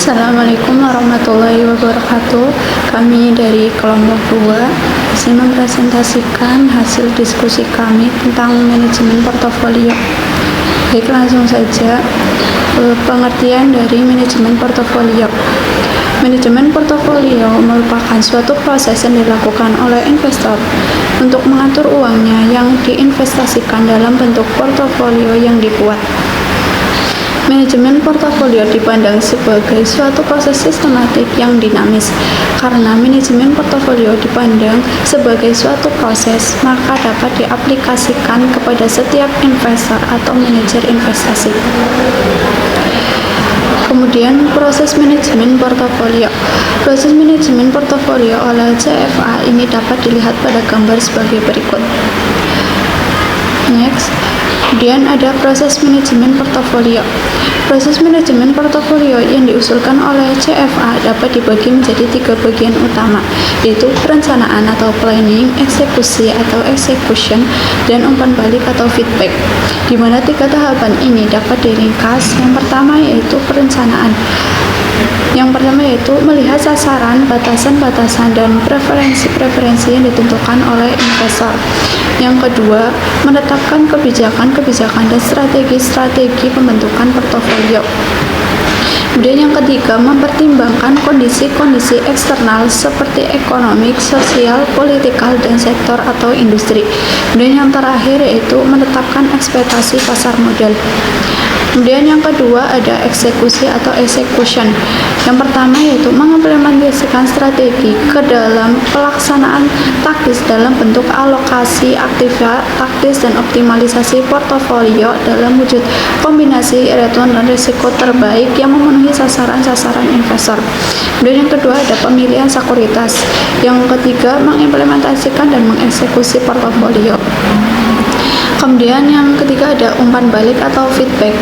Assalamualaikum warahmatullahi wabarakatuh. Kami dari kelompok 2 saya mempresentasikan hasil diskusi kami tentang manajemen portofolio. Baik, langsung saja. Pengertian dari manajemen portofolio. Manajemen portofolio merupakan suatu proses yang dilakukan oleh investor untuk mengatur uangnya yang diinvestasikan dalam bentuk portofolio yang dibuat. Manajemen portofolio dipandang sebagai suatu proses sistematik yang dinamis. Karena manajemen portofolio dipandang sebagai suatu proses, maka dapat diaplikasikan kepada setiap investor atau manajer investasi. Kemudian proses manajemen portofolio. Proses manajemen portofolio oleh CFA ini dapat dilihat pada gambar sebagai berikut. Next. Kemudian ada proses manajemen portofolio. Proses manajemen portofolio yang diusulkan oleh CFA dapat dibagi menjadi 3 bagian utama, yaitu perencanaan atau planning, eksekusi atau execution, dan umpan balik atau feedback. Di mana 3 tahapan ini dapat diringkas. Yang pertama yaitu perencanaan. Yang pertama yaitu melihat sasaran, batasan-batasan, dan preferensi-preferensi yang ditentukan oleh investor. Yang kedua, menetapkan kebijakan-kebijakan dan strategi-strategi pembentukan portofolio. Kemudian yang ketiga, mempertimbangkan kondisi-kondisi eksternal seperti ekonomi, sosial, politikal, dan sektor atau industri. Kemudian yang terakhir yaitu menetapkan ekspektasi pasar modal. Kemudian yang kedua ada eksekusi atau execution. Yang pertama yaitu mengimplementasikan strategi ke dalam pelaksanaan taktis dalam bentuk alokasi aktiva taktis dan optimalisasi portofolio dalam wujud kombinasi return dan risiko terbaik yang memenuhi sasaran-sasaran investor. Kemudian yang kedua ada pemilihan sekuritas. Yang ketiga mengimplementasikan dan mengeksekusi portofolio. Kemudian yang ketiga ada umpan balik atau feedback.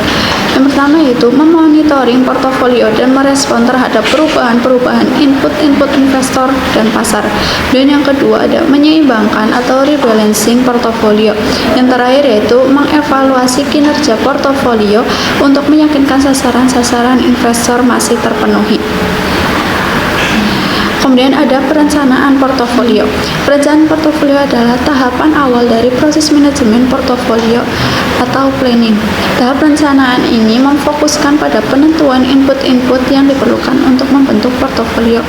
Yang pertama yaitu memonitoring portofolio dan merespon terhadap perubahan-perubahan input investor dan pasar. Dan yang kedua ada menyeimbangkan atau rebalancing portofolio. Yang terakhir yaitu mengevaluasi kinerja portofolio untuk meyakinkan sasaran-sasaran investor masih terpenuhi. Kemudian ada perencanaan portofolio. Perencanaan portofolio adalah tahapan awal dari proses manajemen portofolio atau planning. Tahap perencanaan ini memfokuskan pada penentuan input-input yang diperlukan untuk membentuk portofolio,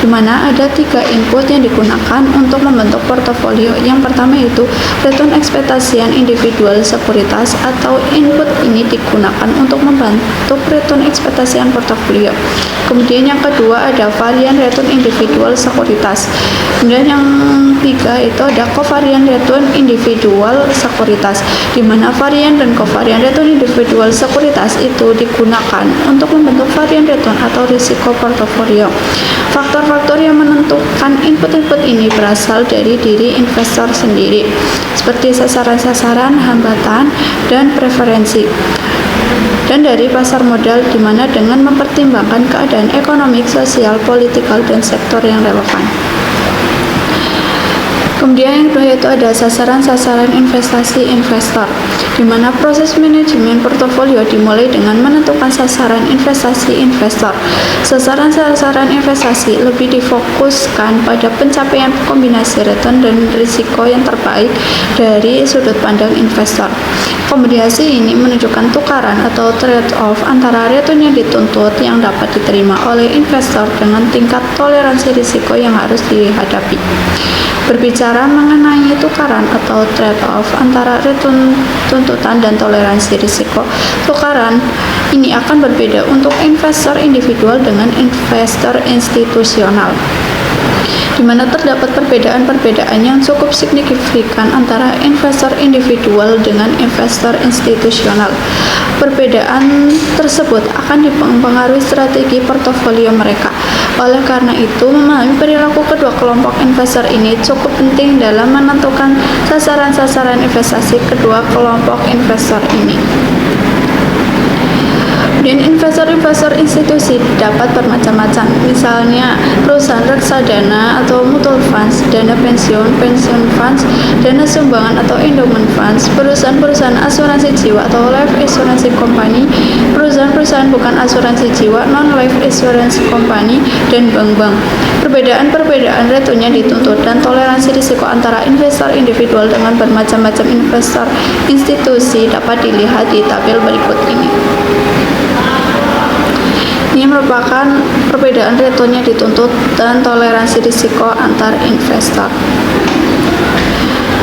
di mana ada 3 input yang digunakan untuk membentuk portofolio. Yang pertama yaitu return ekspektasian individual sekuritas, atau input ini digunakan untuk membentuk return ekspektasian portofolio. Kemudian yang kedua ada varian return individual sekuritas. Kemudian yang tiga itu ada covariant return individual sekuritas, di mana varian dan covariant return individual sekuritas itu digunakan untuk membentuk varian return atau risiko portofolio. Faktor-faktor yang menentukan input-input ini berasal dari diri investor sendiri, seperti sasaran-sasaran, hambatan, dan preferensi, dan dari pasar modal, di mana dengan mempertimbangkan keadaan ekonomi, sosial, politikal, dan sektor yang relevan. Kemudian yang kedua yaitu ada sasaran-sasaran investasi investor, di mana proses manajemen portofolio dimulai dengan menentukan sasaran investasi investor. Sasaran-sasaran investasi lebih difokuskan pada pencapaian kombinasi return dan risiko yang terbaik dari sudut pandang investor. Kombinasi ini menunjukkan tukaran atau trade-off antara return yang dituntut yang dapat diterima oleh investor dengan tingkat toleransi risiko yang harus dihadapi. Berbicara mengenai tukaran atau trade-off antara return tuntutan dan toleransi risiko, tukaran ini akan berbeda untuk investor individual dengan investor institusional, di mana terdapat perbedaan-perbedaan yang cukup signifikan antara investor individual dengan investor institusional. Perbedaan tersebut akan mempengaruhi strategi portofolio mereka. Oleh karena itu, memahami perilaku kedua kelompok investor ini cukup penting dalam menentukan sasaran-sasaran investasi kedua kelompok investor ini. Kemudian investor-investor institusi dapat bermacam-macam, misalnya perusahaan reksadana atau mutual funds, dana pensiun, pensiun funds, dana sumbangan atau endowment funds, perusahaan-perusahaan asuransi jiwa atau life insurance company, perusahaan-perusahaan bukan asuransi jiwa non-life insurance company, dan bank-bank. Perbedaan-perbedaan return-nya dituntut dan toleransi risiko antara investor individual dengan bermacam-macam investor institusi dapat dilihat di tabel berikut ini. Ini merupakan perbedaan return-nya dituntut dan toleransi risiko antar investor.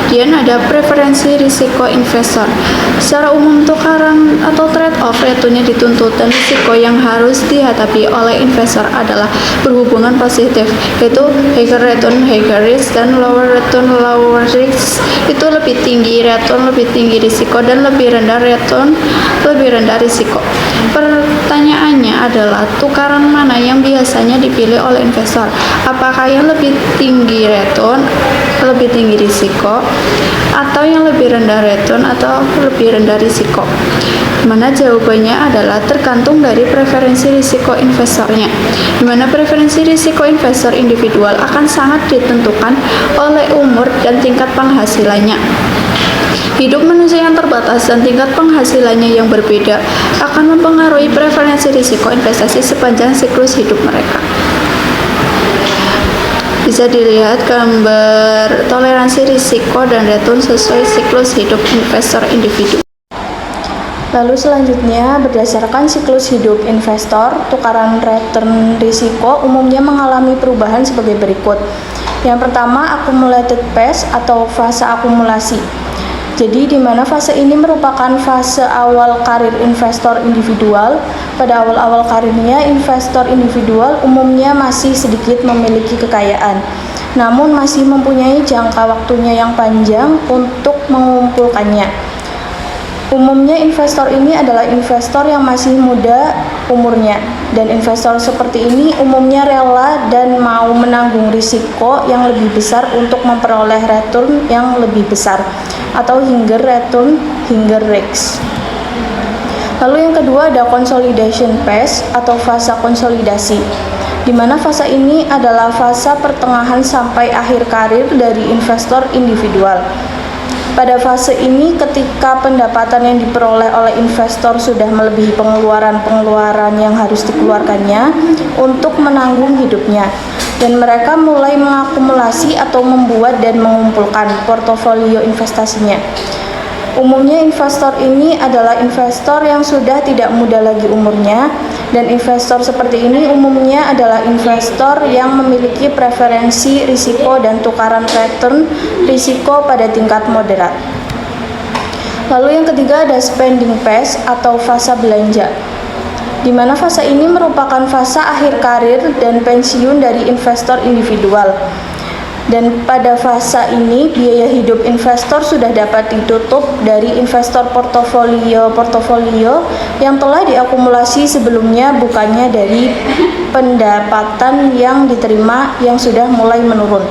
Kemudian ada preferensi risiko investor. Secara umum tukaran atau trade-off return-nya dituntut dan risiko yang harus dihadapi oleh investor adalah berhubungan positif, yaitu higher return higher risk dan lower return lower risk. Itu lebih tinggi return lebih tinggi risiko dan lebih rendah return lebih rendah risiko. Pertanyaannya adalah tukaran mana yang biasanya dipilih oleh investor? Apakah yang lebih tinggi return lebih tinggi risiko, atau yang lebih rendah return atau lebih rendah risiko? Mana jawabannya adalah tergantung dari preferensi risiko investornya, di mana preferensi risiko investor individual akan sangat ditentukan oleh umur dan tingkat penghasilannya. Hidup manusia yang terbatas dan tingkat penghasilannya yang berbeda akan mempengaruhi preferensi risiko investasi sepanjang siklus hidup mereka. Bisa dilihat gambar toleransi risiko dan return sesuai siklus hidup investor individu. Lalu selanjutnya, berdasarkan siklus hidup investor, tukaran return risiko umumnya mengalami perubahan sebagai berikut. Yang pertama, accumulated phase atau fase akumulasi. Jadi, di mana fase ini merupakan fase awal karir investor individual. Pada awal-awal karirnya, investor individual umumnya masih sedikit memiliki kekayaan, namun masih mempunyai jangka waktunya yang panjang untuk mengumpulkannya. Umumnya investor ini adalah investor yang masih muda umurnya, dan investor seperti ini umumnya rela dan mau menanggung risiko yang lebih besar untuk memperoleh return yang lebih besar, atau higher return higher risk. Lalu yang kedua ada consolidation phase atau fase konsolidasi, di mana fase ini adalah fase pertengahan sampai akhir karir dari investor individual. Pada fase ini, ketika pendapatan yang diperoleh oleh investor sudah melebihi pengeluaran-pengeluaran yang harus dikeluarkannya untuk menanggung hidupnya, dan mereka mulai mengakumulasi atau membuat dan mengumpulkan portofolio investasinya. Umumnya investor ini adalah investor yang sudah tidak muda lagi umurnya, dan investor seperti ini umumnya adalah investor yang memiliki preferensi risiko dan tukaran return risiko pada tingkat moderat. Lalu yang ketiga ada spending phase atau fase belanja, di mana fase ini merupakan fase akhir karir dan pensiun dari investor individual. Dan pada fase ini, biaya hidup investor sudah dapat ditutup dari investor portofolio yang telah diakumulasi sebelumnya, bukannya dari pendapatan yang diterima yang sudah mulai menurun.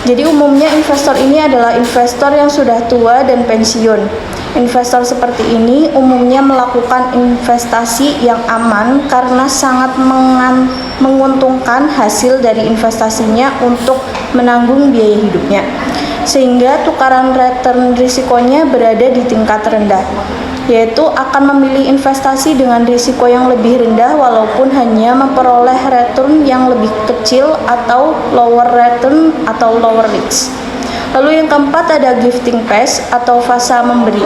Jadi umumnya investor ini adalah investor yang sudah tua dan pensiun. Investor seperti ini umumnya melakukan investasi yang aman karena sangat menguntungkan hasil dari investasinya untuk menanggung biaya hidupnya, sehingga tukaran return risikonya berada di tingkat rendah, yaitu akan memilih investasi dengan risiko yang lebih rendah walaupun hanya memperoleh return yang lebih kecil atau lower return atau lower risk. Lalu yang keempat ada gifting phase atau fase memberi,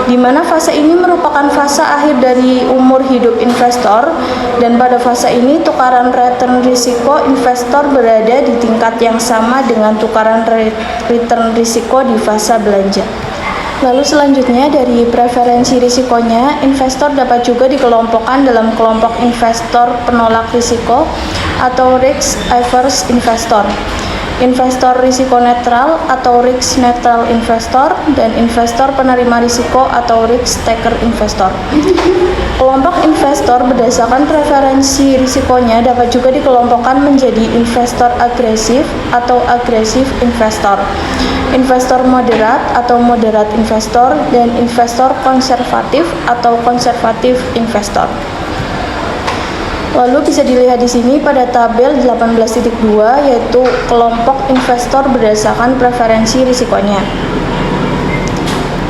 di mana fase ini merupakan fase akhir dari umur hidup investor, dan pada fase ini tukaran return risiko investor berada di tingkat yang sama dengan tukaran return risiko di fase belanja. Lalu selanjutnya dari preferensi risikonya, investor dapat juga dikelompokkan dalam kelompok investor penolak risiko atau risk averse investor, investor risiko netral atau risk neutral investor, dan investor penerima risiko atau risk taker investor. Kelompok investor berdasarkan preferensi risikonya dapat juga dikelompokkan menjadi investor agresif atau agresif investor, investor moderat atau moderat investor, dan investor konservatif atau konservatif investor. Lalu bisa dilihat di sini pada tabel 18.2 yaitu kelompok investor berdasarkan preferensi risikonya.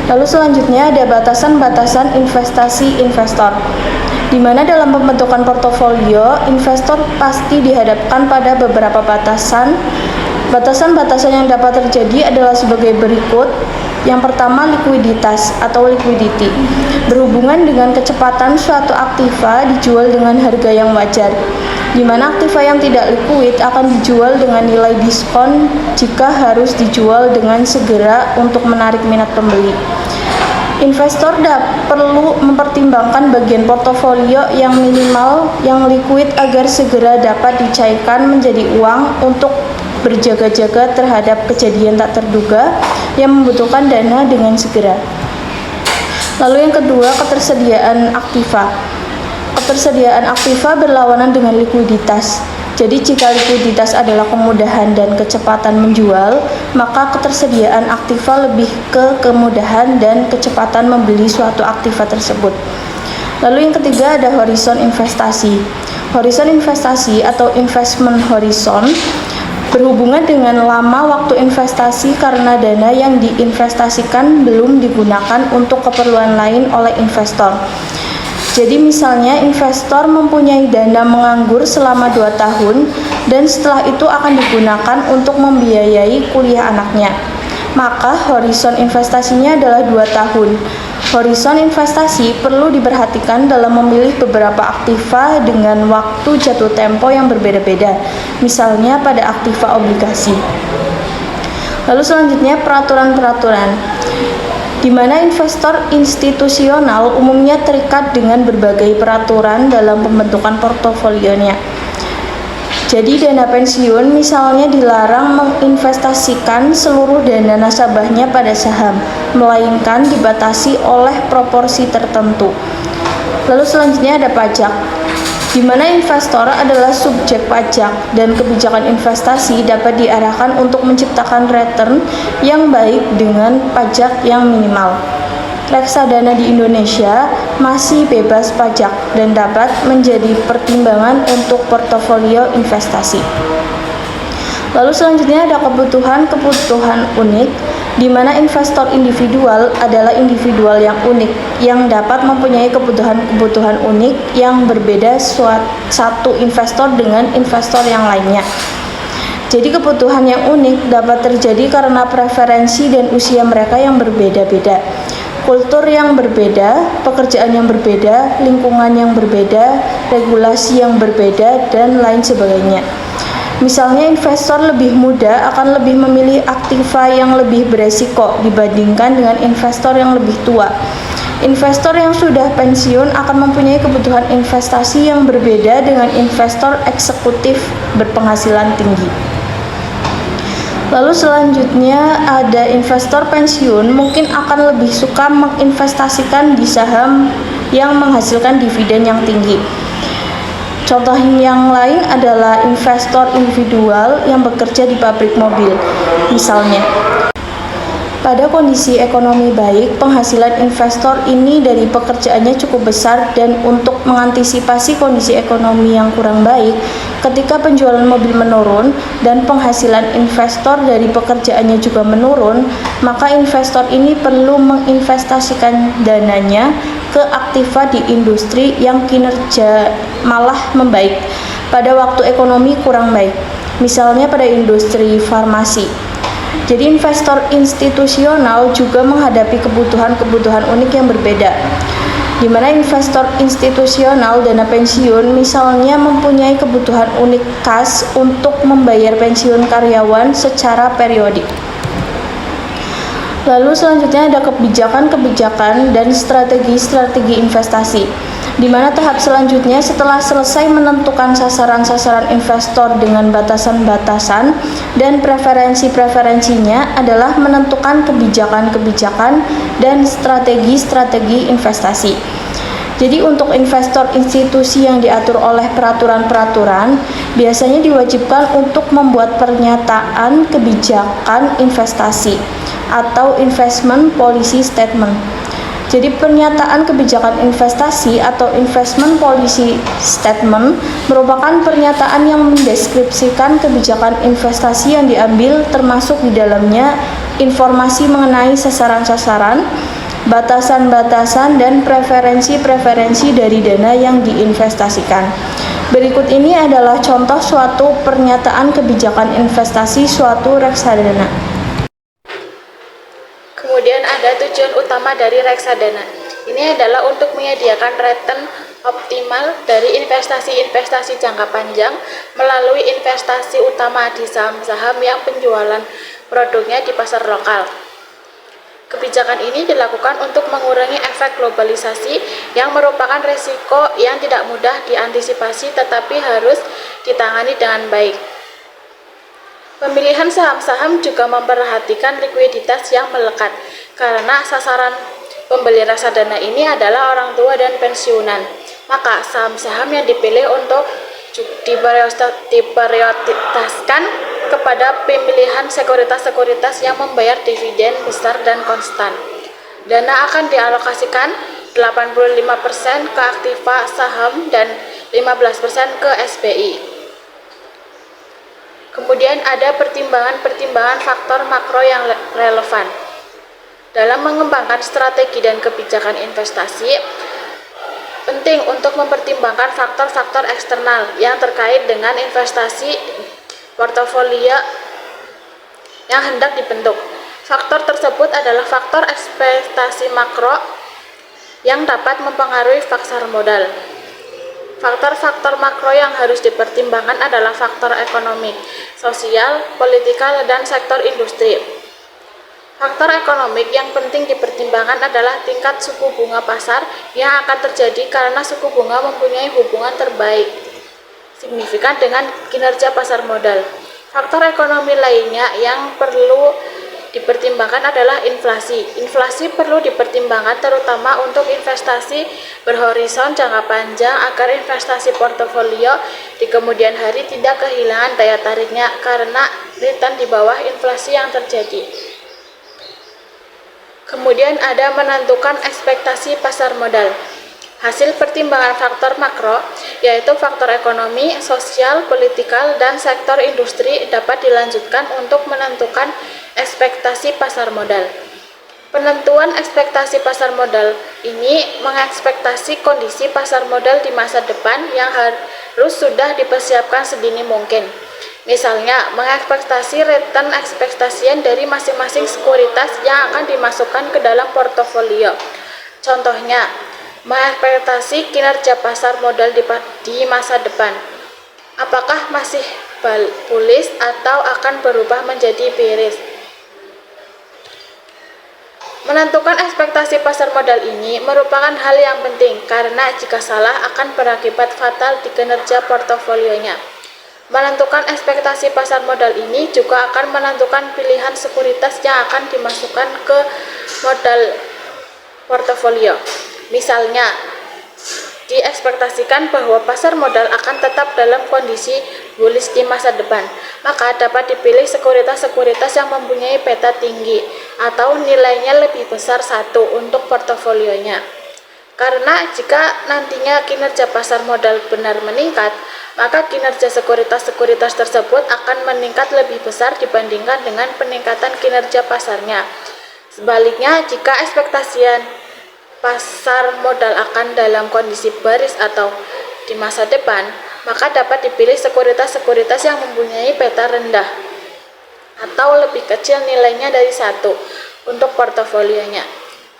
Lalu selanjutnya ada batasan-batasan investasi investor, di mana dalam pembentukan portofolio, investor pasti dihadapkan pada beberapa batasan. Batasan-batasan yang dapat terjadi adalah sebagai berikut. Yang pertama, likuiditas atau liquidity, berhubungan dengan kecepatan suatu aktiva dijual dengan harga yang wajar, di mana aktiva yang tidak liquid akan dijual dengan nilai diskon jika harus dijual dengan segera untuk menarik minat pembeli. Investor perlu mempertimbangkan bagian portofolio yang minimal yang liquid agar segera dapat dicairkan menjadi uang untuk berjaga-jaga terhadap kejadian tak terduga yang membutuhkan dana dengan segera. Lalu yang kedua, ketersediaan aktiva. Ketersediaan aktiva berlawanan dengan likuiditas. Jadi jika likuiditas adalah kemudahan dan kecepatan menjual, maka ketersediaan aktiva lebih ke kemudahan dan kecepatan membeli suatu aktiva tersebut. Lalu yang ketiga ada horizon investasi. Horizon investasi atau investment horizon berhubungan dengan lama waktu investasi karena dana yang diinvestasikan belum digunakan untuk keperluan lain oleh investor. Jadi misalnya investor mempunyai dana menganggur selama 2 tahun dan setelah itu akan digunakan untuk membiayai kuliah anaknya. Maka horizon investasinya adalah 2 tahun. Horizon investasi perlu diperhatikan dalam memilih beberapa aktiva dengan waktu jatuh tempo yang berbeda-beda, misalnya pada aktiva obligasi. Lalu selanjutnya peraturan-peraturan, di mana investor institusional umumnya terikat dengan berbagai peraturan dalam pembentukan portofolionya. Jadi dana pensiun misalnya dilarang menginvestasikan seluruh dana nasabahnya pada saham, melainkan dibatasi oleh proporsi tertentu. Lalu selanjutnya ada pajak, di mana investor adalah subjek pajak dan kebijakan investasi dapat diarahkan untuk menciptakan return yang baik dengan pajak yang minimal. Reksadana di Indonesia masih bebas pajak dan dapat menjadi pertimbangan untuk portofolio investasi. Lalu selanjutnya ada kebutuhan unik, di mana investor individual adalah individual yang unik yang dapat mempunyai kebutuhan unik yang berbeda satu investor dengan investor yang lainnya. Jadi kebutuhan yang unik dapat terjadi karena preferensi dan usia mereka yang berbeda-beda, kultur yang berbeda, pekerjaan yang berbeda, lingkungan yang berbeda, regulasi yang berbeda, dan lain sebagainya. Misalnya investor lebih muda akan lebih memilih aktiva yang lebih beresiko dibandingkan dengan investor yang lebih tua. Investor yang sudah pensiun akan mempunyai kebutuhan investasi yang berbeda dengan investor eksekutif berpenghasilan tinggi. Lalu selanjutnya ada investor pensiun mungkin akan lebih suka menginvestasikan di saham yang menghasilkan dividen yang tinggi. Contoh yang lain adalah investor individual yang bekerja di pabrik mobil. Misalnya, pada kondisi ekonomi baik, penghasilan investor ini dari pekerjaannya cukup besar dan untuk mengantisipasi kondisi ekonomi yang kurang baik, ketika penjualan mobil menurun dan penghasilan investor dari pekerjaannya juga menurun, maka investor ini perlu menginvestasikan dananya ke aktiva di industri yang kinerja malah membaik pada waktu ekonomi kurang baik, misalnya pada industri farmasi. Jadi investor institusional juga menghadapi kebutuhan-kebutuhan unik yang berbeda, di mana investor institusional dana pensiun misalnya mempunyai kebutuhan unik khas untuk membayar pensiun karyawan secara periodik. Lalu selanjutnya ada kebijakan-kebijakan dan strategi-strategi investasi, di mana tahap selanjutnya setelah selesai menentukan sasaran-sasaran investor dengan batasan-batasan dan preferensi-preferensinya adalah menentukan kebijakan-kebijakan dan strategi-strategi investasi. Jadi untuk investor institusi yang diatur oleh peraturan-peraturan biasanya diwajibkan untuk membuat pernyataan kebijakan investasi atau investment policy statement. Jadi pernyataan kebijakan investasi atau investment policy statement merupakan pernyataan yang mendeskripsikan kebijakan investasi yang diambil, termasuk di dalamnya informasi mengenai sasaran-sasaran, batasan-batasan, dan preferensi-preferensi dari dana yang diinvestasikan. Berikut ini adalah contoh suatu pernyataan kebijakan investasi suatu reksadana. Kemudian ada tujuan utama dari reksadana. Ini adalah untuk menyediakan return optimal dari investasi-investasi jangka panjang melalui investasi utama di saham-saham yang penjualan produknya di pasar lokal. Kebijakan ini dilakukan untuk mengurangi efek globalisasi yang merupakan risiko yang tidak mudah diantisipasi tetapi harus ditangani dengan baik. Pemilihan saham-saham juga memperhatikan likuiditas yang melekat, karena sasaran pembeli reksadana ini adalah orang tua dan pensiunan. Maka saham-saham yang dipilih untuk diprioritaskan kepada pemilihan sekuritas-sekuritas yang membayar dividen besar dan konstan. Dana akan dialokasikan 85% ke aktiva saham dan 15% ke SBI. Kemudian ada pertimbangan-pertimbangan faktor makro yang relevan. Dalam mengembangkan strategi dan kebijakan investasi, penting untuk mempertimbangkan faktor-faktor eksternal yang terkait dengan investasi portofolio yang hendak dibentuk. Faktor tersebut adalah faktor ekspektasi makro yang dapat mempengaruhi pasar modal. Faktor-faktor makro yang harus dipertimbangkan adalah faktor ekonomi, sosial, politikal, dan sektor industri. Faktor ekonomi yang penting dipertimbangkan adalah tingkat suku bunga pasar yang akan terjadi karena suku bunga mempunyai hubungan terbaik signifikan dengan kinerja pasar modal. Faktor ekonomi lainnya yang perlu dipertimbangkan adalah inflasi. Inflasi perlu dipertimbangkan terutama untuk investasi berhorizon jangka panjang agar investasi portofolio di kemudian hari tidak kehilangan daya tariknya karena return di bawah inflasi yang terjadi. Kemudian ada menentukan ekspektasi pasar modal. Hasil pertimbangan faktor makro, yaitu faktor ekonomi, sosial, politikal, dan sektor industri dapat dilanjutkan untuk menentukan ekspektasi pasar modal. Penentuan ekspektasi pasar modal ini mengekspektasi kondisi pasar modal di masa depan yang harus sudah dipersiapkan sedini mungkin. Misalnya, mengekspektasi return ekspektasian dari masing-masing sekuritas yang akan dimasukkan ke dalam portofolio. Contohnya, mengekspektasi kinerja pasar modal di masa depan. Apakah masih bullish atau akan berubah menjadi bearish? Menentukan ekspektasi pasar modal ini merupakan hal yang penting karena jika salah akan berakibat fatal di kinerja portofolionya. Menentukan ekspektasi pasar modal ini juga akan menentukan pilihan sekuritas yang akan dimasukkan ke modal portofolio. Misalnya, diekspektasikan bahwa pasar modal akan tetap dalam kondisi bullish di masa depan, maka dapat dipilih sekuritas-sekuritas yang mempunyai beta tinggi atau nilainya lebih besar 1 untuk portofolionya. Karena jika nantinya kinerja pasar modal benar meningkat, maka kinerja sekuritas-sekuritas tersebut akan meningkat lebih besar dibandingkan dengan peningkatan kinerja pasarnya. Sebaliknya, jika ekspektasian pasar modal akan dalam kondisi bearish atau di masa depan, maka dapat dipilih sekuritas-sekuritas yang mempunyai beta rendah atau lebih kecil nilainya dari 1 untuk portofolionya.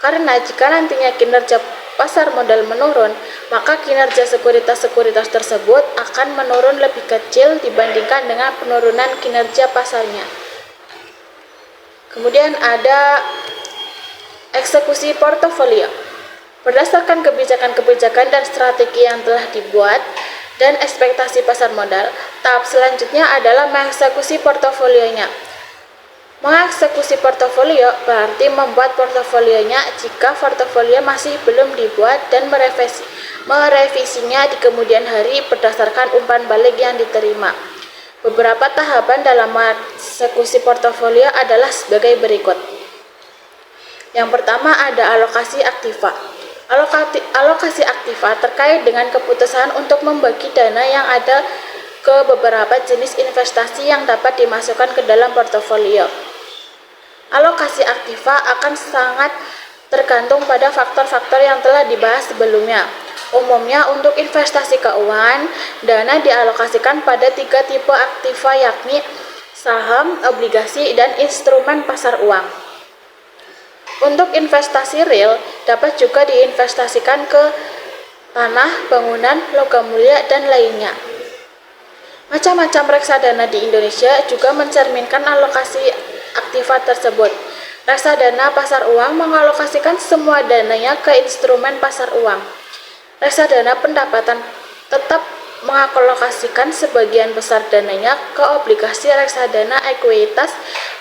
Karena jika nantinya kinerja pasar modal menurun, maka kinerja sekuritas-sekuritas tersebut akan menurun lebih kecil dibandingkan dengan penurunan kinerja pasarnya. Kemudian ada eksekusi portofolio. Berdasarkan kebijakan-kebijakan dan strategi yang telah dibuat dan ekspektasi pasar modal, tahap selanjutnya adalah mengeksekusi portofolionya. Mengeksekusi portofolio berarti membuat portofolionya jika portofolio masih belum dibuat dan merevisinya di kemudian hari berdasarkan umpan balik yang diterima. Beberapa tahapan dalam mengeksekusi portofolio adalah sebagai berikut. Yang pertama ada alokasi aktiva. Alokasi aktiva terkait dengan keputusan untuk membagi dana yang ada ke beberapa jenis investasi yang dapat dimasukkan ke dalam portofolio. Alokasi aktiva akan sangat tergantung pada faktor-faktor yang telah dibahas sebelumnya. Umumnya untuk investasi keuangan, dana dialokasikan pada 3 tipe aktiva yakni saham, obligasi, dan instrumen pasar uang. Untuk investasi real dapat juga diinvestasikan ke tanah, bangunan, logam mulia, dan lainnya. Macam-macam reksadana di Indonesia juga mencerminkan alokasi aktiva tersebut. Reksadana pasar uang mengalokasikan semua dananya ke instrumen pasar uang. Reksadana pendapatan tetap mengalokasikan sebagian besar dananya ke obligasi. Reksadana ekuitas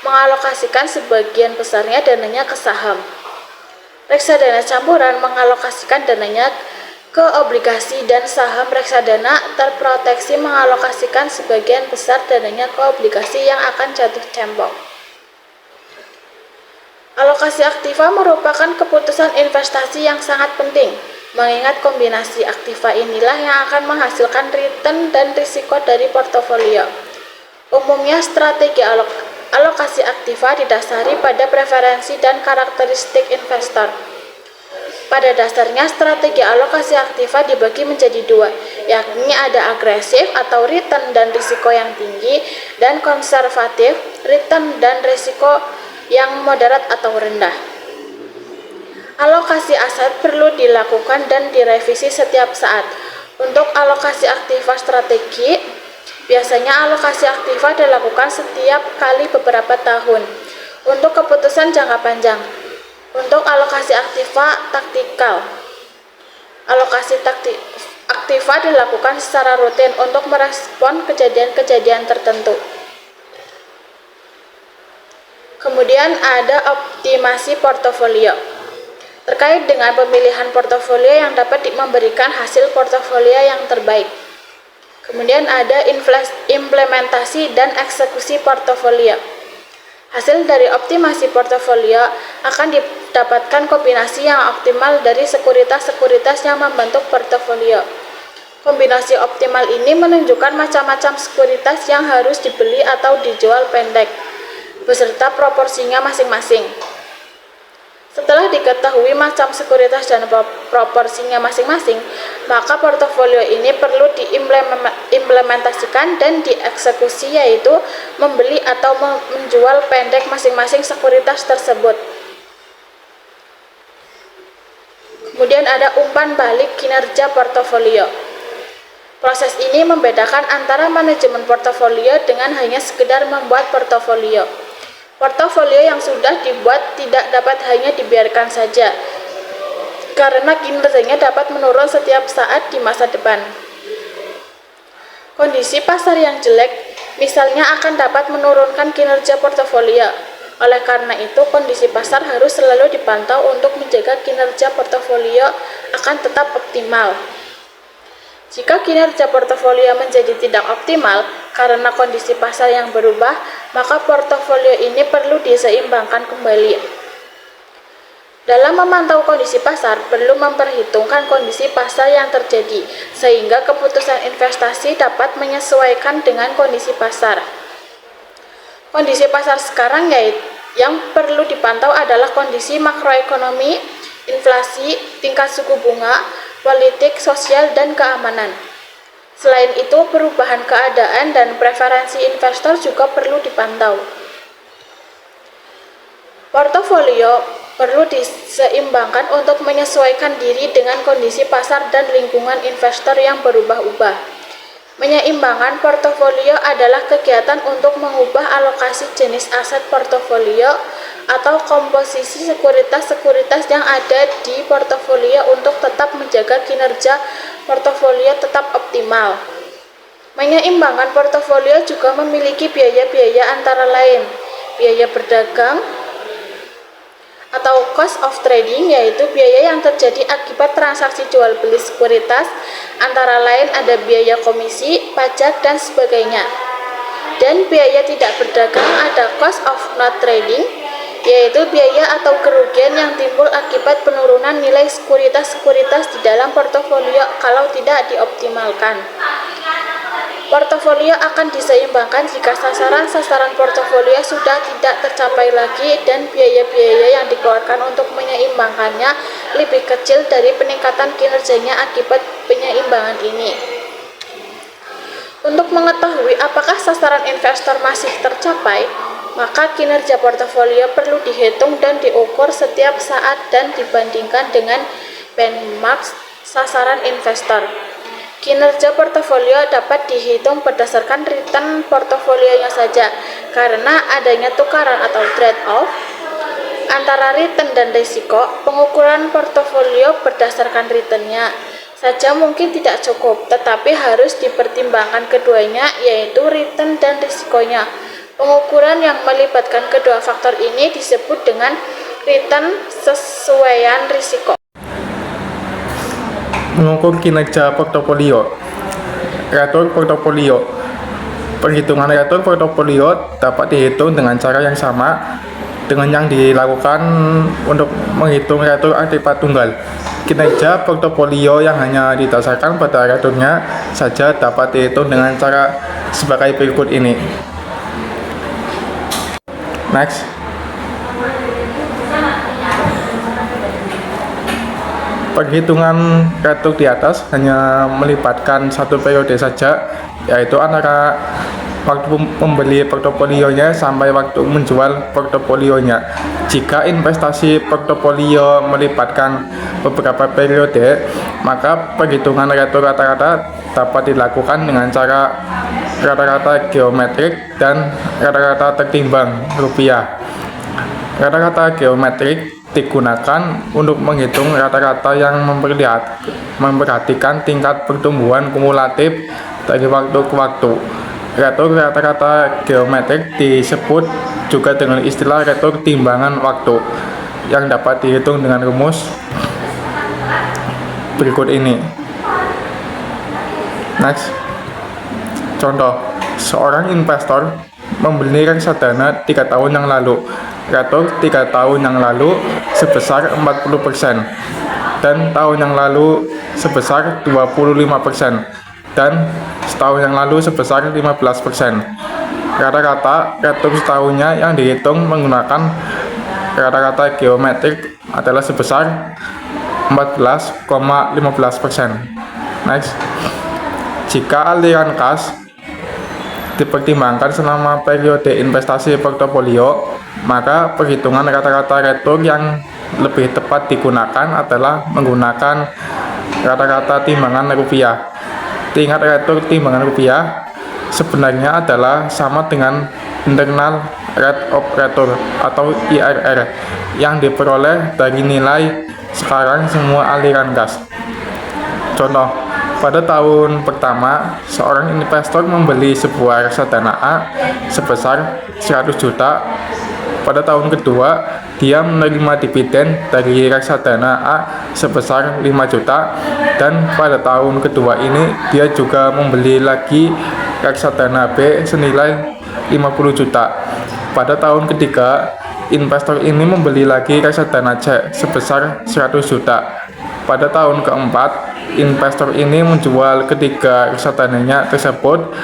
mengalokasikan sebagian besarnya dananya ke saham. Reksadana campuran mengalokasikan dananya ke obligasi dan saham. Reksadana terproteksi mengalokasikan sebagian besar dananya ke obligasi yang akan jatuh tempo. Alokasi aktiva merupakan keputusan investasi yang sangat penting, mengingat kombinasi aktiva inilah yang akan menghasilkan return dan risiko dari portofolio. Umumnya strategi alokasi aktiva didasari pada preferensi dan karakteristik investor. Pada dasarnya strategi alokasi aktiva dibagi menjadi 2, yakni ada agresif atau return dan risiko yang tinggi, dan konservatif, return dan risiko yang moderat atau rendah. Alokasi aset perlu dilakukan dan direvisi setiap saat. Untuk alokasi aktiva strategi, biasanya alokasi aktiva dilakukan setiap kali beberapa tahun. Untuk keputusan jangka panjang, untuk alokasi aktiva taktikal, alokasi aktiva dilakukan secara rutin untuk merespon kejadian-kejadian tertentu. Kemudian ada optimasi portofolio. Terkait dengan pemilihan portofolio yang dapat memberikan hasil portofolio yang terbaik. Kemudian ada implementasi dan eksekusi portofolio. Hasil dari optimasi portofolio akan didapatkan kombinasi yang optimal dari sekuritas-sekuritas yang membentuk portofolio. Kombinasi optimal ini menunjukkan macam-macam sekuritas yang harus dibeli atau dijual pendek, beserta proporsinya masing-masing. Setelah diketahui macam sekuritas dan proporsinya masing-masing, maka portofolio ini perlu diimplementasikan dan dieksekusi, yaitu membeli atau menjual pendek masing-masing sekuritas tersebut. Kemudian ada umpan balik kinerja portofolio. Proses ini membedakan antara manajemen portofolio dengan hanya sekedar membuat portofolio. Portofolio yang sudah dibuat tidak dapat hanya dibiarkan saja, karena kinerjanya dapat menurun setiap saat di masa depan. Kondisi pasar yang jelek, misalnya, akan dapat menurunkan kinerja portofolio. Oleh karena itu, kondisi pasar harus selalu dipantau untuk menjaga kinerja portofolio akan tetap optimal. Jika kinerja portofolio menjadi tidak optimal karena kondisi pasar yang berubah, maka portofolio ini perlu diseimbangkan kembali. Dalam memantau kondisi pasar, perlu memperhitungkan kondisi pasar yang terjadi, sehingga keputusan investasi dapat menyesuaikan dengan kondisi pasar. Kondisi pasar sekarang yang perlu dipantau adalah kondisi makroekonomi, inflasi, tingkat suku bunga, politik, sosial, dan keamanan. Selain itu, perubahan keadaan dan preferensi investor juga perlu dipantau. Portofolio perlu diseimbangkan untuk menyesuaikan diri dengan kondisi pasar dan lingkungan investor yang berubah-ubah. Menyeimbangkan portofolio adalah kegiatan untuk mengubah alokasi jenis aset portofolio atau komposisi sekuritas-sekuritas yang ada di portofolio untuk tetap menjaga kinerja portofolio tetap optimal. Menyeimbangkan portofolio juga memiliki biaya-biaya antara lain biaya berdagang atau cost of trading, yaitu biaya yang terjadi akibat transaksi jual beli sekuritas, antara lain ada biaya komisi, pajak, dan sebagainya. Dan biaya tidak berdagang ada cost of not trading, yaitu biaya atau kerugian yang timbul akibat penurunan nilai sekuritas-sekuritas di dalam portofolio kalau tidak dioptimalkan. Portofolio akan diseimbangkan jika sasaran-sasaran portofolio sudah tidak tercapai lagi dan biaya-biaya yang dikeluarkan untuk menyeimbangkannya lebih kecil dari peningkatan kinerjanya akibat penyeimbangan ini. Untuk mengetahui apakah sasaran investor masih tercapai, maka kinerja portofolio perlu dihitung dan diukur setiap saat dan dibandingkan dengan benchmark sasaran investor. Kinerja portofolio dapat dihitung berdasarkan return portofolionya saja, karena adanya tukaran atau trade-off antara return dan risiko. Pengukuran portofolio berdasarkan returnnya saja mungkin tidak cukup, tetapi harus dipertimbangkan keduanya, yaitu return dan risikonya. Pengukuran yang melibatkan kedua faktor ini disebut dengan return sesuaian risiko. Mengukur kinerja portofolio. Retur portofolio. Perhitungan retur portofolio dapat dihitung dengan cara yang sama dengan yang dilakukan untuk menghitung retur akibat tunggal. Kinerja portofolio yang hanya didasarkan pada returnya saja dapat dihitung dengan cara sebagai berikut ini. Next. Perhitungan retur di atas hanya melibatkan satu periode saja, yaitu antara waktu membeli portofolionya sampai waktu menjual portofolionya. Jika investasi portofolio melibatkan beberapa periode, maka perhitungan retur rata-rata dapat dilakukan dengan cara rata-rata geometrik dan rata-rata tertimbang rupiah. Rata-rata geometrik digunakan untuk menghitung rata-rata yang memperhatikan tingkat pertumbuhan kumulatif dari waktu ke waktu. Retur rata-rata geometrik disebut juga dengan istilah retur timbangan waktu, yang dapat dihitung dengan rumus berikut ini. Next. Contoh, seorang investor membeli reksadana 3 tahun yang lalu. Retur 3 tahun yang lalu sebesar 40%, dan tahun yang lalu sebesar 25%, dan setahun yang lalu sebesar 15%. Rata-rata retur setahunnya yang dihitung menggunakan rata-rata geometrik adalah sebesar 14,15%. Next. Jika aliran kas dipertimbangkan selama periode investasi portofolio, maka perhitungan rata-rata retur yang lebih tepat digunakan adalah menggunakan rata-rata timbangan rupiah. Tingkat retur timbangan rupiah sebenarnya adalah sama dengan internal rate of return atau IRR yang diperoleh dari nilai sekarang semua aliran kas. Contoh, pada tahun pertama, seorang investor membeli sebuah reksadana A sebesar 100 juta. Pada tahun kedua, dia menerima dividen dari reksadana A sebesar 5 juta, dan pada tahun kedua ini dia juga membeli lagi reksadana B senilai 50 juta. Pada tahun ketiga, investor ini membeli lagi reksadana C sebesar 100 juta. Pada tahun keempat, investor ini menjual ketiga reksadananya tersebut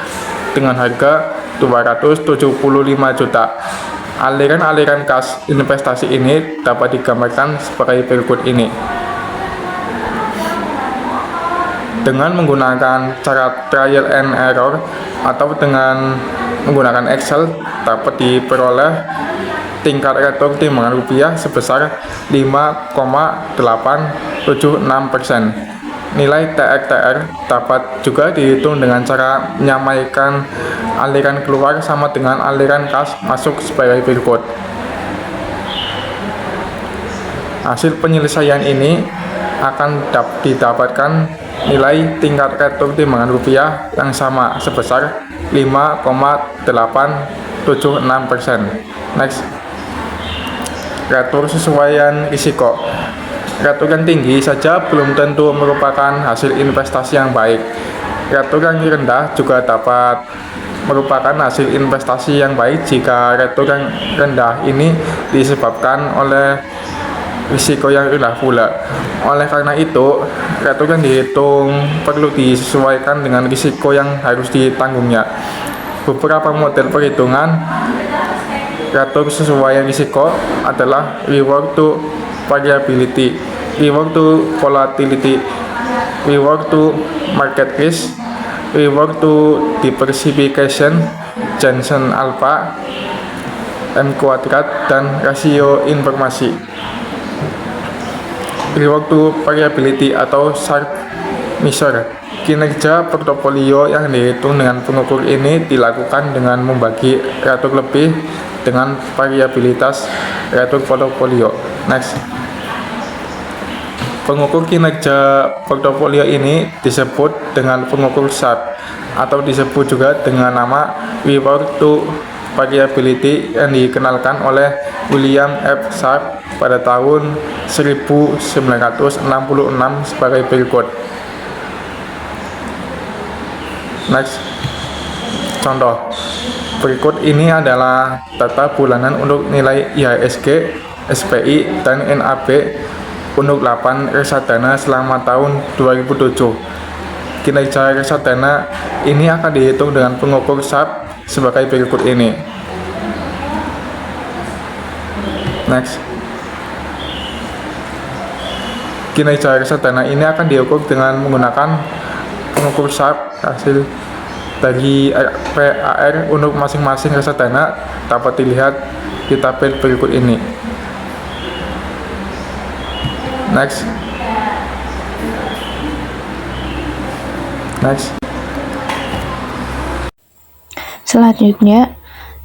dengan harga 275 juta. Aliran-aliran kas investasi ini dapat digambarkan sebagai berikut ini. Dengan menggunakan cara trial and error atau dengan menggunakan Excel, dapat diperoleh tingkat retur timbangan rupiah sebesar 5,876%. Nilai TRTR dapat juga dihitung dengan cara menyamaikan aliran keluar sama dengan aliran kas masuk sebagai berikut. Hasil penyelesaian ini akan didapatkan nilai tingkat retur timbangan rupiah yang sama sebesar 5,876%. Next, retur sesuaian risiko. Retur yang tinggi saja belum tentu merupakan hasil investasi yang baik. Retur yang rendah juga dapat merupakan hasil investasi yang baik jika retur yang rendah ini disebabkan oleh risiko yang rendah pula. Oleh karena itu, retur yang dihitung perlu disesuaikan dengan risiko yang harus ditanggungnya. Beberapa model perhitungan retur sesuaian risiko adalah reward to variability, reward to volatility, reward to market risk, reward to diversification, Johnson alpha, M kuadrat, dan rasio informasi. Reward to variability atau Sharpe measure. Kinerja portofolio yang dihitung dengan pengukur ini dilakukan dengan membagi retur lebih dengan variabilitas retur portofolio. Next, pengukur kinerja portofolio ini disebut dengan pengukur Sharpe atau disebut juga dengan nama reward to variability yang dikenalkan oleh William F. Sharpe pada tahun 1966 sebagai berikut. Next, contoh berikut ini adalah data bulanan untuk nilai IHSG, SPI, dan NAB untuk 8 reksadana selama tahun 2007. Kinerja reksadana ini akan dihitung dengan pengukur Sharpe sebagai berikut ini. Next, kinerja reksadana ini akan diukur dengan menggunakan pengukur Sharpe. Hasil dari RPAR untuk masing-masing reksadana dapat dilihat di tabel berikut ini. Next, Selanjutnya,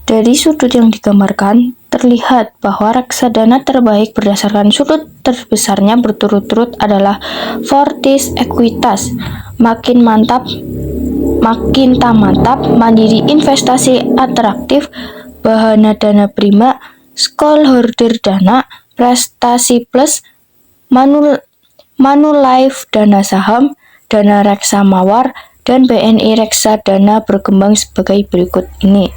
dari sudut yang digambarkan, terlihat bahwa reksadana terbaik berdasarkan sudut terbesarnya berturut-turut adalah Fortis Equitas. Makin tak mantap, Mandiri Investasi Atraktif, Bahana Dana Prima, Smallholder Dana, Prestasi Plus, Manulife Dana Saham, Dana Reksa Mawar, dan BNI Reksadana berkembang sebagai berikut ini.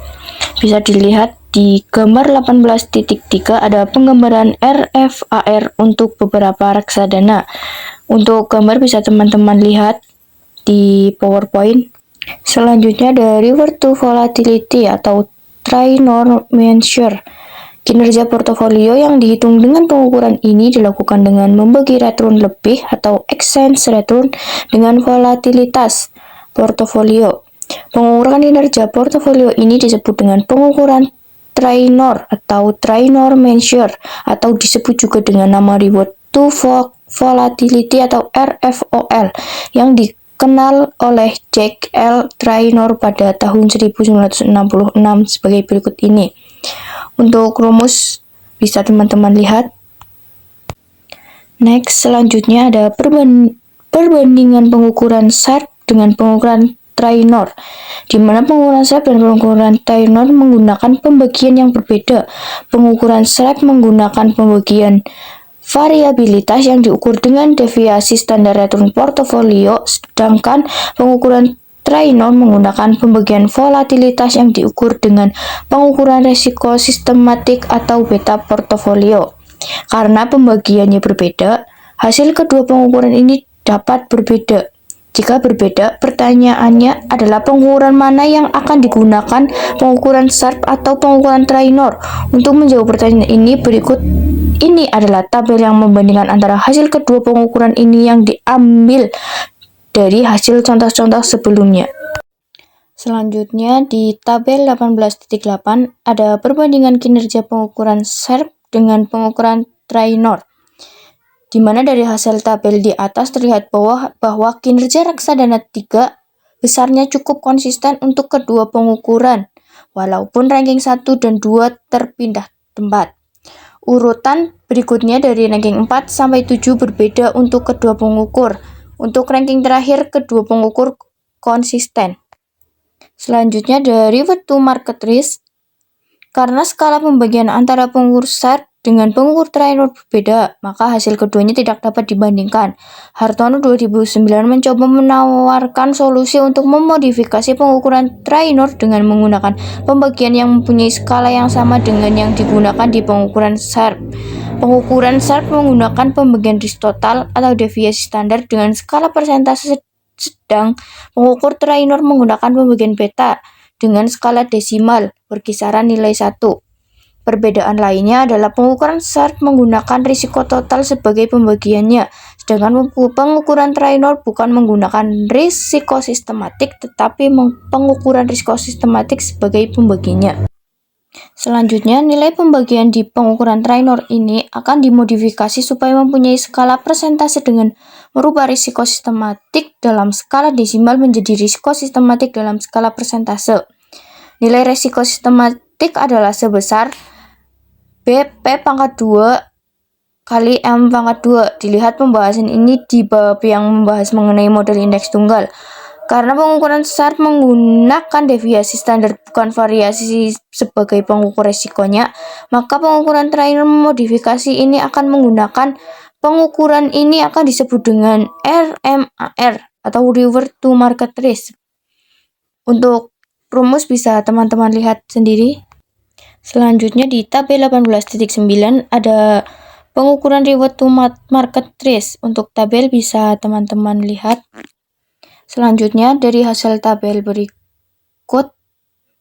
Bisa dilihat di gambar 18.3 ada penggambaran RFAR untuk beberapa reksadana. Untuk gambar bisa teman-teman lihat di PowerPoint. Selanjutnya dari reward to volatility atau Trinor measure. Kinerja portofolio yang dihitung dengan pengukuran ini dilakukan dengan membagi return lebih atau exchange return dengan volatilitas portofolio. Pengukuran kinerja portofolio ini disebut dengan pengukuran Trinor atau Trinor measure atau disebut juga dengan nama reward to volatility atau RFOL yang dikenal oleh Jack L. Trinor pada tahun 1966 sebagai berikut ini. Untuk rumus bisa teman-teman lihat. Next, selanjutnya ada perbandingan pengukuran Sharpe dengan pengukuran Trinor, di mana pengukuran Sharpe dan pengukuran Trinor menggunakan pembagian yang berbeda. Pengukuran Sharpe menggunakan pembagian variabilitas yang diukur dengan deviasi standar return portofolio, sedangkan pengukuran Trinor menggunakan pembagian volatilitas yang diukur dengan pengukuran resiko sistematik atau beta portofolio. Karena pembagiannya berbeda, hasil kedua pengukuran ini dapat berbeda. Jika berbeda, pertanyaannya adalah pengukuran mana yang akan digunakan, pengukuran Sharpe atau pengukuran Trinor. Untuk menjawab pertanyaan ini, berikut ini adalah tabel yang membandingkan antara hasil kedua pengukuran ini yang diambil dari hasil contoh-contoh sebelumnya. Selanjutnya di tabel 18.8 ada perbandingan kinerja pengukuran Sharpe dengan pengukuran Trinor, di mana dari hasil tabel di atas terlihat bahwa kinerja reksadana 3 besarnya cukup konsisten untuk kedua pengukuran, walaupun ranking 1 dan 2 terpindah tempat. Urutan berikutnya dari ranking 4 sampai 7 berbeda untuk kedua pengukur. Untuk ranking terakhir, kedua pengukur konsisten. Selanjutnya dari reward to market risk. Karena skala pembagian antara pengukur SARP dengan pengukur Trainor berbeda, maka hasil keduanya tidak dapat dibandingkan. Hartono 2009 mencoba menawarkan solusi untuk memodifikasi pengukuran Trainor dengan menggunakan pembagian yang mempunyai skala yang sama dengan yang digunakan di pengukuran SARP. Pengukuran SARP menggunakan pembagian risk total atau deviasi standar dengan skala persentase, sedang pengukur Trainor menggunakan pembagian beta dengan skala desimal berkisaran nilai 1. Perbedaan lainnya adalah pengukuran SARP menggunakan risiko total sebagai pembagiannya, sedangkan pengukuran Trainor bukan menggunakan risiko sistematik tetapi pengukuran risiko sistematik sebagai pembagiannya. Selanjutnya, nilai pembagian di pengukuran Trainor ini akan dimodifikasi supaya mempunyai skala persentase dengan merubah risiko sistematik dalam skala desimal menjadi risiko sistematik dalam skala persentase. Nilai risiko sistematik adalah sebesar BP pangkat 2 kali M pangkat 2. Dilihat pembahasan ini di bab yang membahas mengenai model indeks tunggal. Karena pengukuran SARP menggunakan deviasi standar bukan variasi sebagai pengukur resikonya, maka pengukuran Trainor modifikasi ini akan menggunakan pengukuran ini akan disebut dengan RMAR atau Revert to Market Risk. Untuk rumus bisa teman-teman lihat sendiri. Selanjutnya di tabel 18.9 ada pengukuran Revert to Market Risk. Untuk tabel bisa teman-teman lihat. Selanjutnya, dari hasil tabel berikut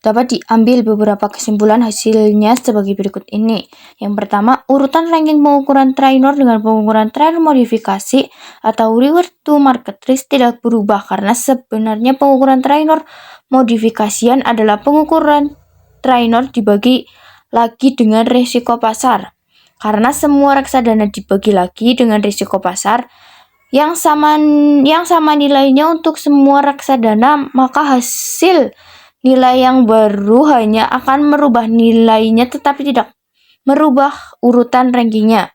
dapat diambil beberapa kesimpulan hasilnya sebagai berikut ini. Yang pertama, urutan ranking pengukuran Trainor dengan pengukuran Trainor modifikasi atau Revert to Market Risk tidak berubah karena sebenarnya pengukuran Trainor modifikasian adalah pengukuran Trainor dibagi lagi dengan risiko pasar. Karena semua reksadana dibagi lagi dengan risiko pasar yang sama nilainya untuk semua reksadana, maka hasil nilai yang baru hanya akan merubah nilainya tetapi tidak merubah urutan rankingnya.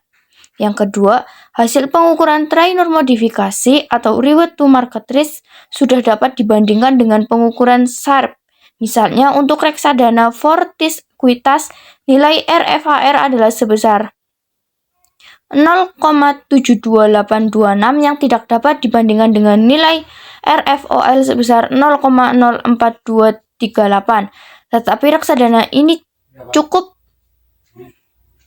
Yang kedua, hasil pengukuran Trainor modifikasi atau Revert to Market Risk sudah dapat dibandingkan dengan pengukuran SARP. Misalnya untuk reksadana Fortis Equitas, nilai RFHR adalah sebesar 0,72826 yang tidak dapat dibandingkan dengan nilai RFOL sebesar 0,04238. Tetapi reksadana ini cukup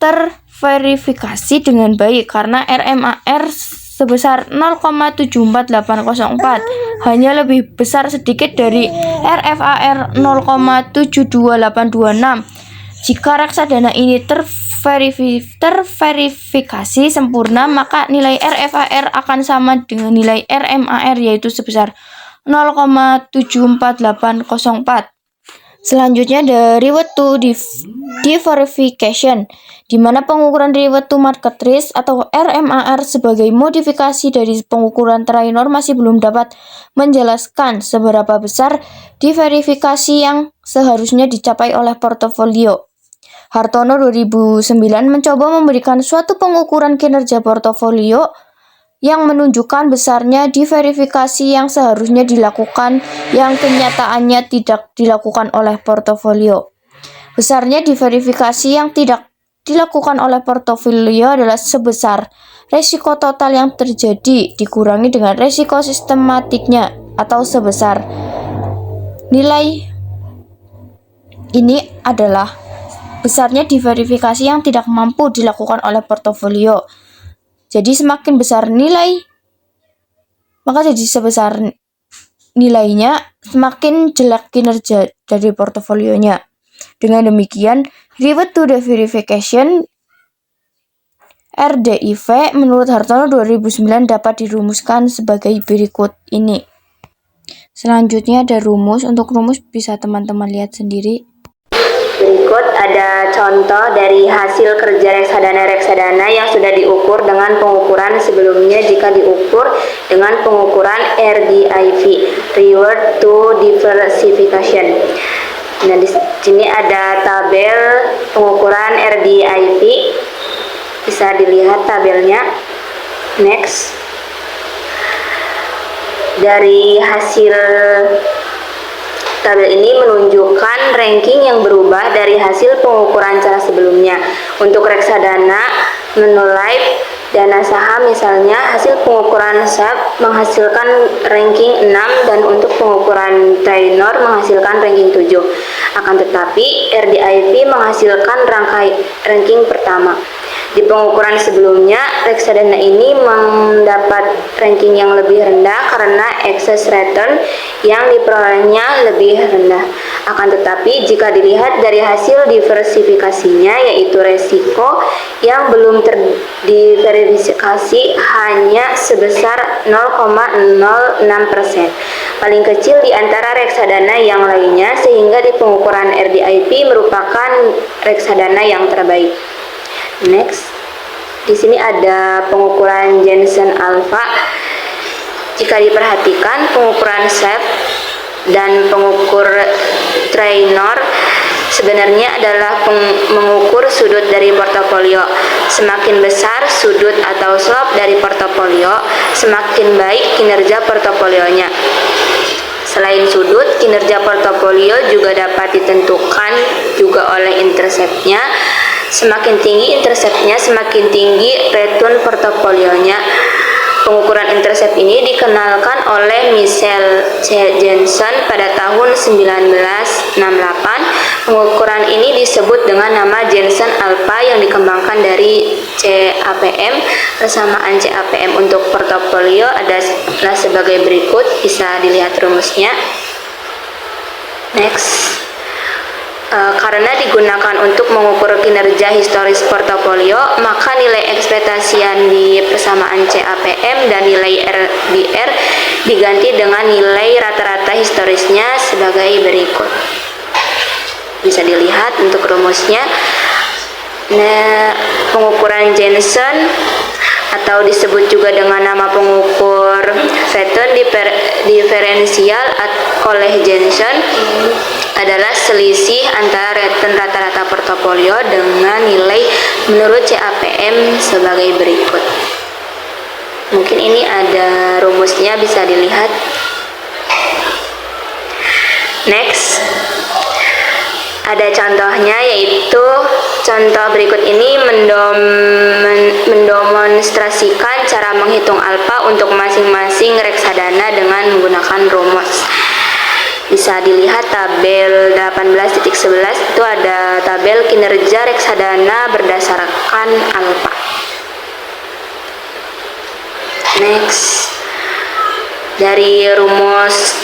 terverifikasi dengan baik karena RMAR sebesar 0,74804 hanya lebih besar sedikit dari RFAR 0,72826. Jika reksadana ini terverifikasi sempurna, maka nilai RFAR akan sama dengan nilai RMAR yaitu sebesar 0,74804. Selanjutnya ada Revert to Deverification, di mana pengukuran Revert to Market Risk atau RMAR sebagai modifikasi dari pengukuran Trainor masih belum dapat menjelaskan seberapa besar diverifikasi yang seharusnya dicapai oleh portofolio. Hartono 2009 mencoba memberikan suatu pengukuran kinerja portofolio yang menunjukkan besarnya diverifikasi yang seharusnya dilakukan yang kenyataannya tidak dilakukan oleh portofolio. Besarnya diverifikasi yang tidak dilakukan oleh portofolio adalah sebesar resiko total yang terjadi dikurangi dengan resiko sistematiknya atau sebesar nilai ini adalah besarnya diverifikasi yang tidak mampu dilakukan oleh portofolio. Jadi semakin besar nilai, maka jadi sebesar nilainya, semakin jelek kinerja dari portofolionya. Dengan demikian, Revert to Deverification RDIV menurut Hartono 2009 dapat dirumuskan sebagai berikut ini. Selanjutnya ada rumus. Untuk rumus bisa teman-teman lihat sendiri. Berikut ada contoh dari hasil kerja reksadana yang sudah diukur dengan pengukuran sebelumnya jika diukur dengan pengukuran RDIV, Revert to Diversification. Nah, di sini ada tabel pengukuran RDIV. Bisa dilihat tabelnya. Next. Dari hasil Tabel ini menunjukkan ranking yang berubah dari hasil pengukuran cara sebelumnya. Untuk reksadana, Manulife, dana saham misalnya, hasil pengukuran SEP menghasilkan ranking 6 dan untuk pengukuran Traynor menghasilkan ranking 7. Akan tetapi, RDIV menghasilkan ranking pertama. Di pengukuran sebelumnya, reksadana ini mendapat ranking yang lebih rendah karena excess return yang diperolehnya lebih rendah. Akan tetapi, jika dilihat dari hasil diversifikasinya, yaitu resiko yang belum terdiversifikasi hanya sebesar 0,06%, paling kecil di antara reksadana yang lainnya, sehingga di pengukuran RDIV merupakan reksadana yang terbaik. Next, di sini ada pengukuran Jensen Alpha. Jika diperhatikan, pengukuran SEP dan pengukur Traynor sebenarnya adalah mengukur sudut dari portofolio. Semakin besar sudut atau slope dari portofolio, semakin baik kinerja portofolionya. Selain sudut, kinerja portofolio juga dapat ditentukan juga oleh interceptnya. Semakin tinggi interceptnya, semakin tinggi return portofolionya. Pengukuran intercept ini dikenalkan oleh Michael C. Jensen pada tahun 1968. Pengukuran ini disebut dengan nama Jensen Alpha yang dikembangkan dari CAPM. Persamaan CAPM untuk portofolio adalah sebagai berikut, bisa dilihat rumusnya. Next. Karena digunakan untuk mengukur kinerja historis portofolio, maka nilai ekspektasi yang di persamaan CAPM dan nilai RBR diganti dengan nilai rata-rata historisnya sebagai berikut. Bisa dilihat untuk rumusnya. Nah, pengukuran Jensen atau disebut juga dengan nama pengukur return diferensial oleh Jensen adalah selisih antara return rata-rata portofolio dengan nilai menurut CAPM sebagai berikut. Mungkin ini ada rumusnya, bisa dilihat. Next, ada contohnya, yaitu contoh berikut ini mendemonstrasikan cara menghitung alfa untuk masing-masing reksadana dengan menggunakan rumus. Bisa dilihat tabel 18.11 itu ada tabel kinerja reksadana berdasarkan alfa. Next, dari rumus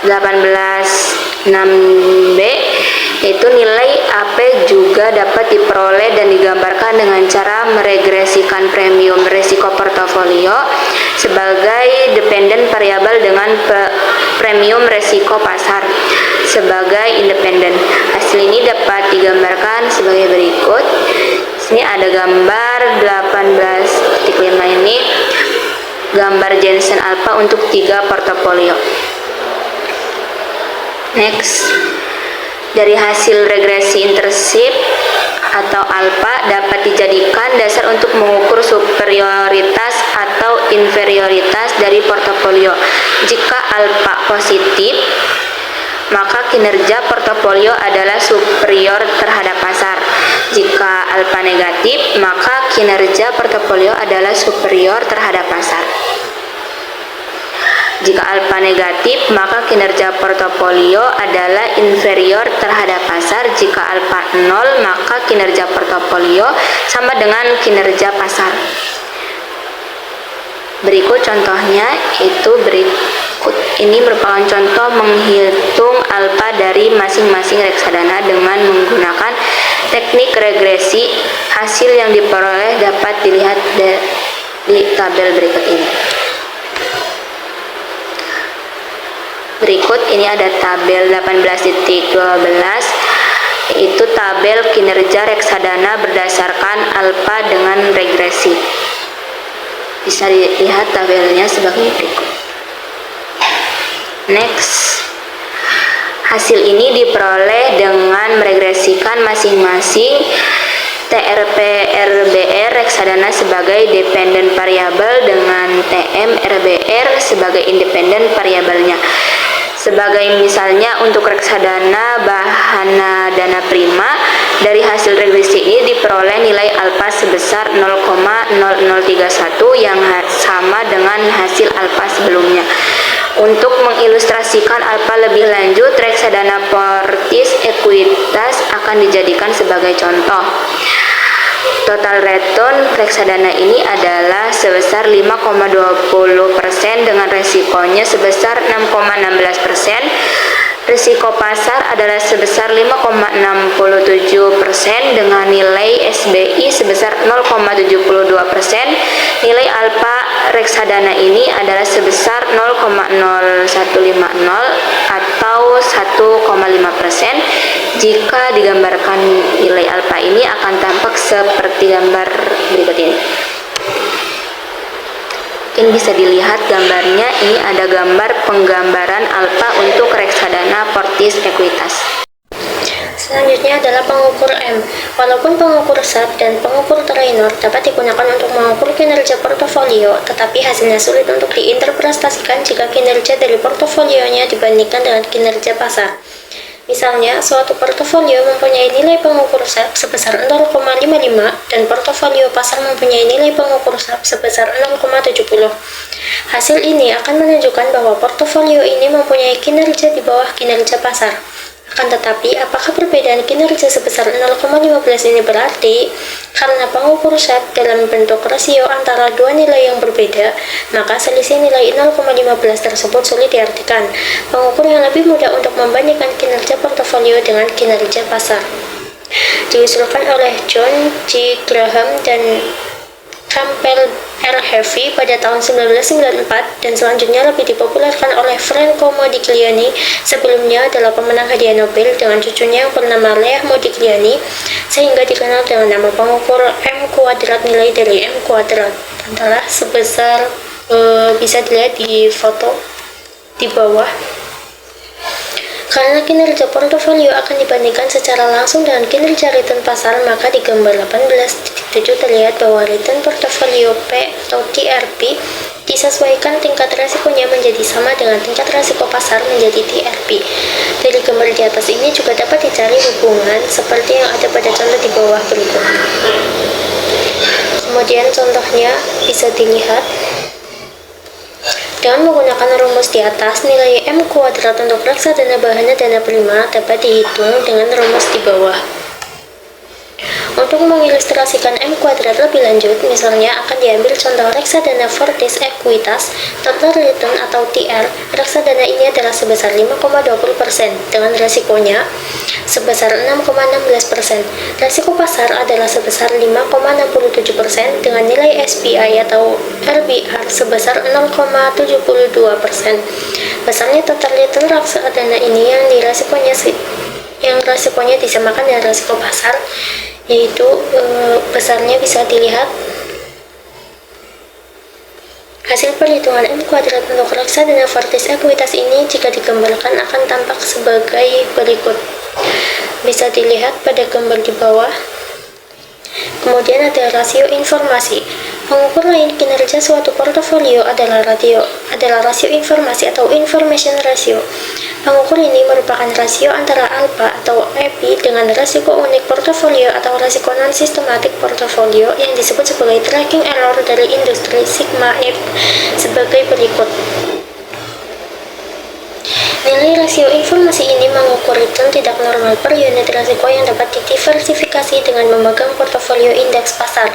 18.6b, yaitu nilai AP juga dapat diperoleh dan digambarkan dengan cara meregresikan premium risiko portofolio sebagai dependent variabel dengan premium risiko pasar sebagai independen. Hasil ini dapat digambarkan sebagai berikut. Sini ada gambar 18.5 ini, gambar Jensen Alpha untuk 3 portofolio. Next, dari hasil regresi intercept atau alfa dapat dijadikan dasar untuk mengukur superioritas atau inferioritas dari portofolio. Jika alfa positif, maka kinerja portofolio adalah superior terhadap pasar. Jika alfa negatif, maka kinerja portofolio adalah superior terhadap pasar. Jika alfa negatif, maka kinerja portofolio adalah inferior terhadap pasar. Jika alfa 0, maka kinerja portofolio sama dengan kinerja pasar. Berikut contohnya, itu berikut ini merupakan contoh menghitung alfa dari masing-masing reksadana dengan menggunakan teknik regresi. Hasil yang diperoleh dapat dilihat di tabel berikut ini. Berikut ini ada tabel 18.12, yaitu tabel kinerja reksadana berdasarkan alfa dengan regresi. Bisa dilihat tabelnya sebagai berikut. Next, hasil ini diperoleh dengan meregresikan masing-masing TRP RBR reksadana sebagai dependent variabel dengan TM RBR sebagai independent variabelnya. Sebagai misalnya untuk reksadana bahana dana prima, dari hasil regresi ini diperoleh nilai alfa sebesar 0,0031 yang sama dengan hasil alfa sebelumnya. Untuk mengilustrasikan alfa lebih lanjut, reksadana Fortis Ekuitas akan dijadikan sebagai contoh. Total return reksadana ini adalah sebesar 5,20% dengan resikonya sebesar 6,16%. Risiko pasar adalah sebesar 5,67% dengan nilai SBI sebesar 0,72%. Nilai alfa reksadana ini adalah sebesar 0,0150 atau 1,5%. Jika digambarkan nilai alfa ini akan tampak seperti gambar berikut ini. Mungkin bisa dilihat gambarnya, ini ada gambar penggambaran alfa untuk reksadana Fortis Ekuitas. Selanjutnya adalah pengukur M. Walaupun pengukur SAP dan pengukur Trainor dapat digunakan untuk mengukur kinerja portofolio, tetapi hasilnya sulit untuk diinterpretasikan jika kinerja dari portofolionya dibandingkan dengan kinerja pasar. Misalnya, suatu portofolio mempunyai nilai pengukur SAP sebesar 0,55 dan portofolio pasar mempunyai nilai pengukur SAP sebesar 0,70. Hasil ini akan menunjukkan bahwa portofolio ini mempunyai kinerja di bawah kinerja pasar. Akan tetapi, apakah perbedaan kinerja sebesar 0,15 ini berarti karena pengukur SAP dalam bentuk rasio antara dua nilai yang berbeda, maka selisih nilai 0,15 tersebut sulit diartikan. Pengukur yang lebih mudah untuk membandingkan kinerja portofolio dengan kinerja pasar. Diusulkan oleh John G. Graham dan Campbell R. Harvey pada tahun 1994 dan selanjutnya lebih dipopulerkan oleh Franco Modigliani, sebelumnya adalah pemenang hadiah Nobel, dengan cucunya yang bernama Lea Modigliani, sehingga dikenal dengan nama pengukur M kuadrat. Nilai dari M kuadrat adalah sebesar bisa dilihat di foto di bawah. Karena kinerja portofolio akan dibandingkan secara langsung dengan kinerja return pasar, maka di gambar 18.7 terlihat bahwa return portofolio P atau TRP disesuaikan tingkat resikonya menjadi sama dengan tingkat resiko pasar menjadi TRP. Dari gambar di atas ini juga dapat dicari hubungan seperti yang ada pada contoh di bawah berikut. Kemudian contohnya bisa dilihat. Dengan menggunakan rumus di atas, nilai M kuadrat untuk reksadana bahana dana prima dapat dihitung dengan rumus di bawah. Untuk mengilustrasikan M kuadrat lebih lanjut, misalnya akan diambil contoh reksadana Fortis Ekuitas. Total return atau TR reksadana ini adalah sebesar 5,20% dengan resikonya sebesar 6,16%. Resiko pasar adalah sebesar 5,67% dengan nilai SPI atau RBR sebesar 0,72%. Besarnya total return reksadana ini yang resikonya disamakan dengan resiko pasar, yaitu besarnya bisa dilihat. Hasil perhitungan M kuadrat untuk reksadana Fortis Ekuitas ini jika digambarkan akan tampak sebagai berikut. Bisa dilihat pada gambar di bawah. Kemudian ada rasio informasi. Pengukur lain kinerja suatu portofolio adalah rasio informasi atau information ratio. Pengukur ini merupakan rasio antara alfa atau EPI dengan resiko unik portofolio atau resiko non-sistematik portofolio yang disebut sebagai tracking error dari industri sigma F sebagai berikut. Nilai rasio informasi ini mengukur return tidak normal per unit risiko yang dapat didiversifikasi dengan memegang portofolio indeks pasar.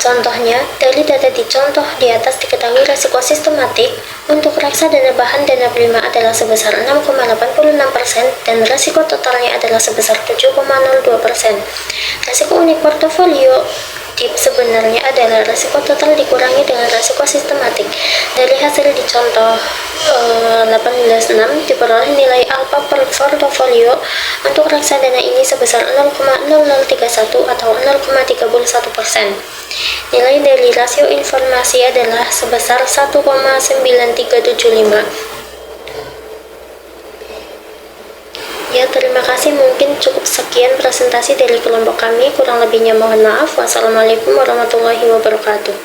Contohnya, dari data di contoh di atas diketahui risiko sistematik untuk reksadana bahan dana prima adalah sebesar 6,86% dan risiko totalnya adalah sebesar 7,02%. Risiko unik portofolio sebenarnya adalah risiko total dikurangi dengan risiko sistematik. Dari hasil di contoh 18.6 diperoleh nilai alfa per portofolio untuk reksadana ini sebesar 0,0031 atau 0,31%. Nilai dari rasio informasi adalah sebesar 1,9375. Ya, terima kasih. Mungkin cukup sekian presentasi dari kelompok kami. Kurang lebihnya mohon maaf. Wassalamualaikum warahmatullahi wabarakatuh.